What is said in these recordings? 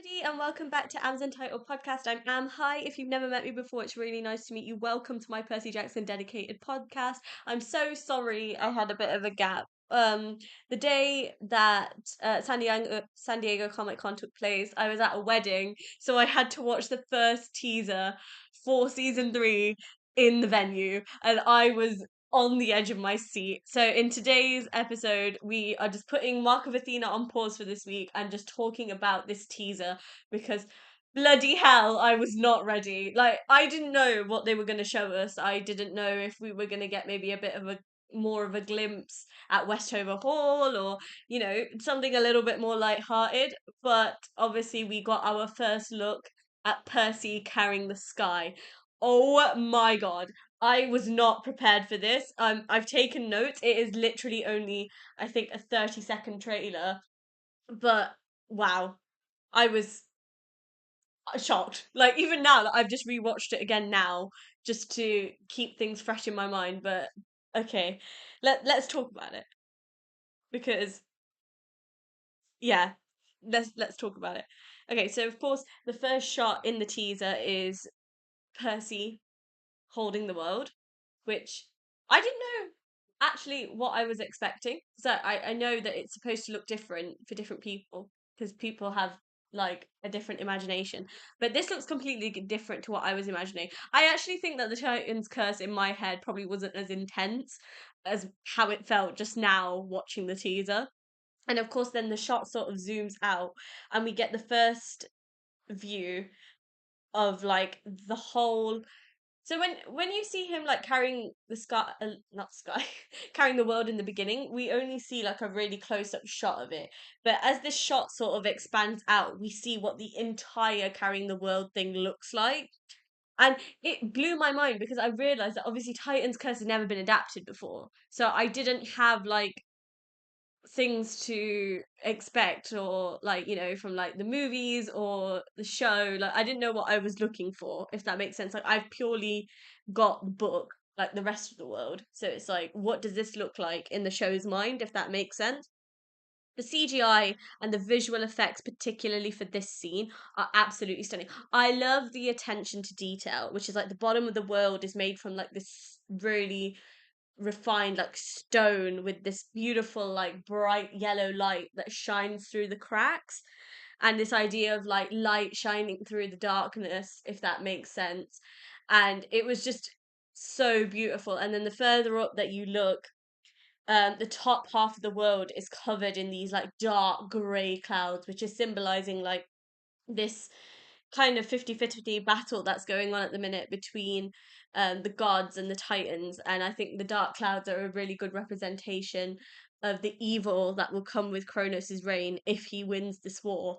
everybody, and welcome back to Aamsuntitledpodcast. I'm Am. Hi, if you've never met me before, it's really nice to meet you. Welcome to my Percy Jackson dedicated podcast. I'm so sorry I had a bit of a gap. The day that San Diego Comic Con took place, I was at a wedding, so I had to watch the first teaser for season three in the venue, and I was on the edge of my seat. So in today's episode, we are just putting Mark of Athena on pause for this week and just talking about this teaser because bloody hell, I was not ready. Like I didn't know what they were going to show us. I didn't know if we were going to get maybe a bit of a more of a glimpse at Westover Hall or something a little bit more light-hearted, but obviously we got our first look at Percy carrying the sky. Oh my god, I was not prepared for this. I've taken notes. It is literally only, I think, a 30-second trailer, but wow, I was shocked. Like even now, that I've just rewatched it again now just to keep things fresh in my mind. But okay, let's talk about it because yeah, let's talk about it. Okay, so of course the first shot in the teaser is Percy holding the world, which I didn't know actually what I was expecting. So I know that it's supposed to look different for different people because people have like a different imagination. But this looks completely different to what I was imagining. I actually think that the Titan's curse in my head probably wasn't as intense as how it felt just now watching the teaser. And of course, then the shot sort of zooms out, and we get the first view of like the whole. So when you see him like carrying the sky, not sky, carrying the world in the beginning, we only see like a really close up shot of it. But as this shot sort of expands out, we see what the entire carrying the world thing looks like. And it blew my mind because I realized that obviously Titan's Curse has never been adapted before. So I didn't have like things to expect or like from like the movies or the show. Like I didn't know what I was looking for, if that makes sense. Like I've purely got the book like the rest of the world, so it's like what does this look like in the show's mind, if that makes sense. The CGI and the visual effects, particularly for this scene, are absolutely stunning. I love the attention to detail, which is like the bottom of the world is made from like this really refined like stone with this beautiful like bright yellow light that shines through the cracks, and this idea of like light shining through the darkness, if that makes sense. And it was just so beautiful. And then the further up that you look, the top half of the world is covered in these like dark gray clouds, which is symbolizing like this kind of 50-50 battle that's going on at the minute between the gods and the titans. And I think the dark clouds are a really good representation of the evil that will come with Kronos' reign if he wins this war.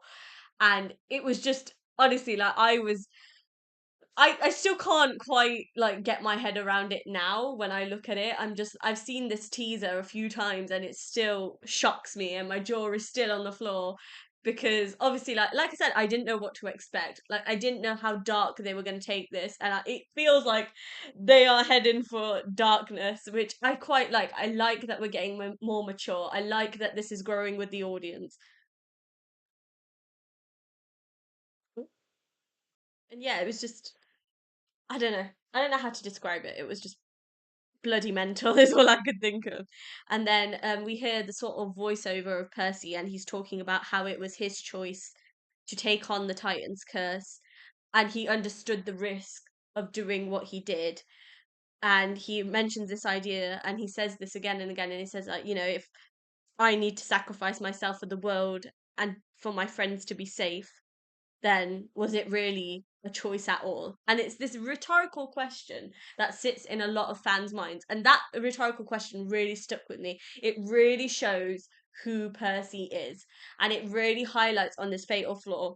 And it was just honestly like I still can't quite like get my head around it now when I look at it. I've seen this teaser a few times and it still shocks me and my jaw is still on the floor because obviously like I said, I didn't know what to expect. Like I didn't know how dark they were going to take this, and it feels like they are heading for darkness, which I quite like. I like that we're getting more mature. I like that this is growing with the audience. And yeah, it was just I don't know. I don't know how to describe it. It was just bloody mental is all I could think of. And then we hear the sort of voiceover of Percy, and he's talking about how it was his choice to take on the Titan's curse, and he understood the risk of doing what he did. And he mentions this idea, and he says this again and again, and he says like, if I need to sacrifice myself for the world and for my friends to be safe, then was it really a choice at all? And it's this rhetorical question that sits in a lot of fans' minds. And that rhetorical question really stuck with me. It really shows who Percy is. And it really highlights on this fatal flaw.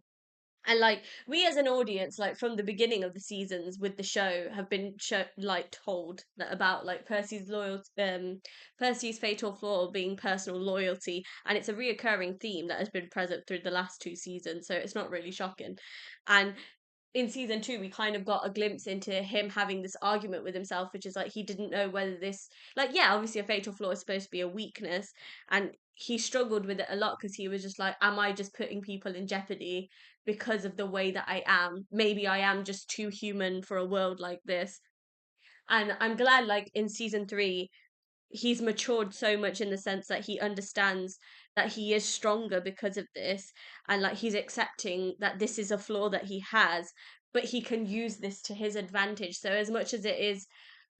And like we as an audience, like from the beginning of the seasons with the show, have been like told that about like Percy's fatal flaw being personal loyalty, and it's a reoccurring theme that has been present through the last two seasons, so it's not really shocking. And in season two, we kind of got a glimpse into him having this argument with himself, which is like he didn't know whether this, like, yeah, obviously a fatal flaw is supposed to be a weakness, and he struggled with it a lot because he was just like, am I just putting people in jeopardy because of the way that I am? Maybe I am just too human for a world like this. And I'm glad, like, in season three, he's matured so much in the sense that he understands that he is stronger because of this, and like he's accepting that this is a flaw that he has, but he can use this to his advantage. So as much as it is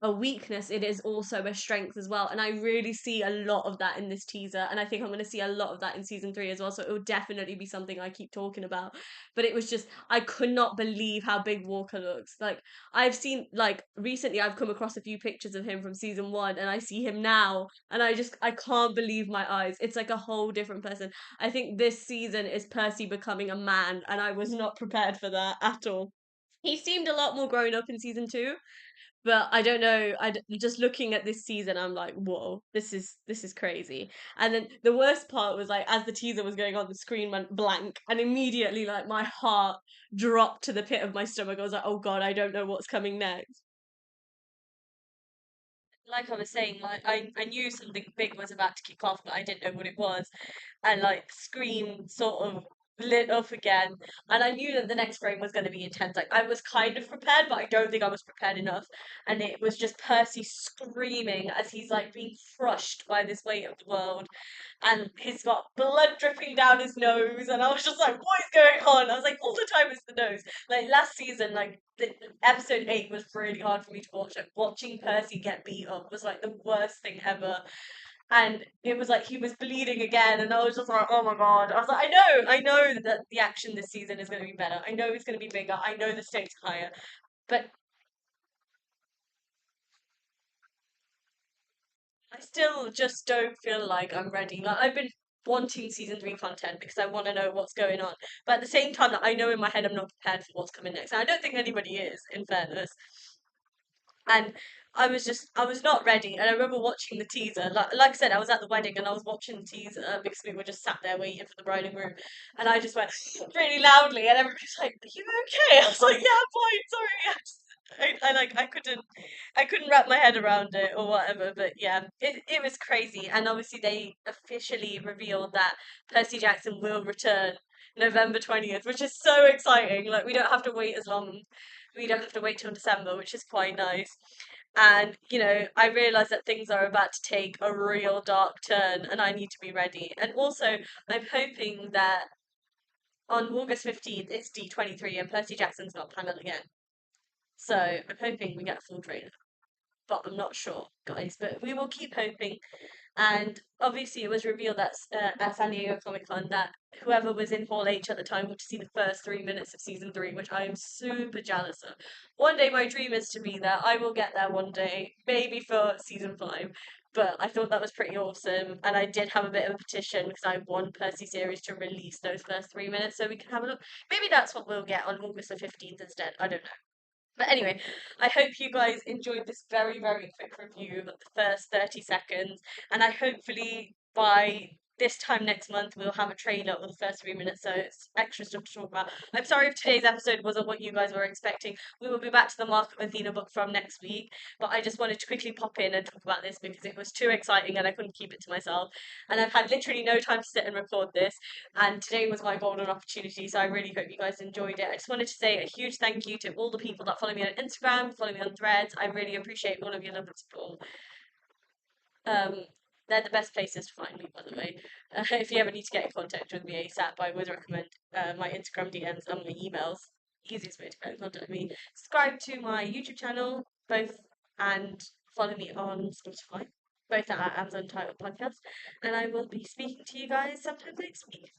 a weakness, it is also a strength as well. And I really see a lot of that in this teaser. And I think I'm going to see a lot of that in season three as well. So it will definitely be something I keep talking about. But it was just, I could not believe how big Walker looks. Like, I've seen, like, recently I've come across a few pictures of him from season one, and I see him now. And I can't believe my eyes. It's like a whole different person. I think this season is Percy becoming a man. And I was not prepared for that at all. He seemed a lot more grown up in season two, but I don't know. Just looking at this season, I'm like, whoa, this is crazy. And then the worst part was like, as the teaser was going on, the screen went blank, and immediately, like, my heart dropped to the pit of my stomach. I was like, oh god, I don't know what's coming next. Like I was saying, like I knew something big was about to kick off, but I didn't know what it was. And like Scream sort of lit up again, and I knew that the next frame was going to be intense. Like I was kind of prepared, but I don't think I was prepared enough. And it was just Percy screaming as he's like being crushed by this weight of the world, and he's got blood dripping down his nose, and I was just like, what is going on? I was like, all the time it's the nose. Like last season, like episode 8 was really hard for me to watch. Like watching Percy get beat up was like the worst thing ever. And it was like he was bleeding again, and I was just like, oh my god. I was like, I know that the action this season is going to be better. I know it's going to be bigger. I know the stakes are higher. But I still just don't feel like I'm ready. Like I've been wanting season three content because I want to know what's going on. But at the same time, I know in my head I'm not prepared for what's coming next. And I don't think anybody is, in fairness. And I was not ready. And I remember watching the teaser. Like I said, I was at the wedding and I was watching the teaser because we were just sat there waiting for the bride and groom. And I just went really loudly, and everybody's like, "Are you okay?" I was like, "Yeah, I'm fine. Sorry." I like I couldn't wrap my head around it or whatever. But yeah, it was crazy. And obviously they officially revealed that Percy Jackson will return November 20th, which is so exciting. Like we don't have to wait as long. We don't have to wait till December, which is quite nice. And I realize that things are about to take a real dark turn, and I need to be ready. And also, I'm hoping that on August 15th it's D23 and Percy Jackson's not panel again. So I'm hoping we get a full trailer, but I'm not sure, guys. But we will keep hoping. And obviously, it was revealed at San Diego Comic Con that whoever was in Hall H at the time got to see the first 3 minutes of season three, which I am super jealous of. One day, my dream is to be there. I will get there one day, maybe for season five. But I thought that was pretty awesome, and I did have a bit of a petition because I want Percy series to release those first 3 minutes so we can have a look. Maybe that's what we'll get on August 15th instead. I don't know. But anyway, I hope you guys enjoyed this very, very quick review of the first 30 seconds. And I hopefully by this time next month we'll have a trailer of the first 3 minutes, so it's extra stuff to talk about. I'm sorry if today's episode wasn't what you guys were expecting. We will be back to the Mark of Athena book from next week, but I just wanted to quickly pop in and talk about this because it was too exciting and I couldn't keep it to myself. And I've had literally no time to sit and record this, and today was my golden opportunity, so I really hope you guys enjoyed it. I just wanted to say a huge thank you to all the people that follow me on Instagram, follow me on Threads. I really appreciate all of your love and support. Um, they're the best places to find me, by the way. If you ever need to get in contact with me ASAP, I would recommend my Instagram DMs and my emails. Easiest way to get in contact with me. Subscribe to my YouTube channel, both, and follow me on Spotify, both at Aamsuntitledpodcast. And I will be speaking to you guys sometime next week.